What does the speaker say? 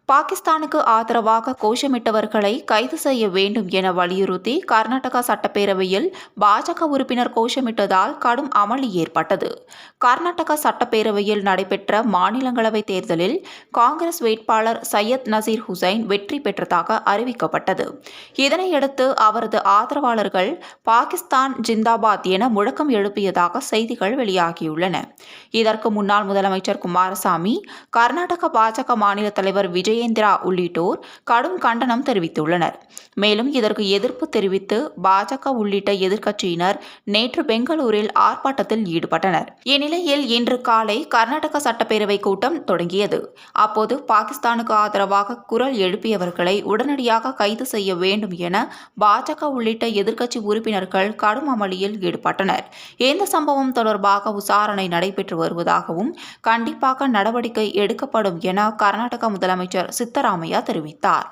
பாகிஸ்தானுக்கு ஆதரவாக கோஷமிட்டவர்களை கைது செய்ய வேண்டும் என வலியுறுத்தி கர்நாடகா சட்டப்பேரவையில் பாஜக உறுப்பினர் கோஷமிட்டதால் கடும் அமளி ஏற்பட்டது. கர்நாடகா சட்டப்பேரவையில் நடைபெற்ற மாநிலங்களவை தேர்தலில் காங்கிரஸ் வேட்பாளர் சையத் நசீர் ஹுசைன் வெற்றி பெற்றதாக அறிவிக்கப்பட்டது. இதனையடுத்து அவரது ஆதரவாளர்கள் பாகிஸ்தான் ஜிந்தாபாத் என முழக்கம் எழுப்பியதாக செய்திகள் வெளியாகியுள்ளன. இதற்கு முன்னாள் முதலமைச்சர் குமாரசாமி, கர்நாடக பாஜக மாநில தலைவர் விஜயேந்திரா உள்ளிட்டோர் கடும் கண்டனம் தெரிவித்துள்ளனர். மேலும் இதற்கு எதிர்ப்பு தெரிவித்து பாஜக உள்ளிட்ட எதிர்க்கட்சியினர் நேற்று பெங்களூரில் ஆர்ப்பாட்டத்தில் ஈடுபட்டனர். இந்நிலையில் இன்று காலை கர்நாடக சட்டப்பேரவை கூட்டம் தொடங்கியது. அப்போது பாகிஸ்தானுக்கு ஆதரவாக குரல் எழுப்பியவர்களை உடனடியாக கைது செய்ய வேண்டும் என பாஜக உள்ளிட்ட எதிர்க்கட்சி உறுப்பினர்கள் கடும் அமளியில் ஈடுபட்டனர். இந்த சம்பவம் தொடர்பாக விசாரணை நடைபெற்று வருவதாகவும் கண்டிப்பாக நடவடிக்கை எடுக்கப்படும் என கர்நாடக முதலமைச்சர் சித்தராமையா தெரிவித்தார்.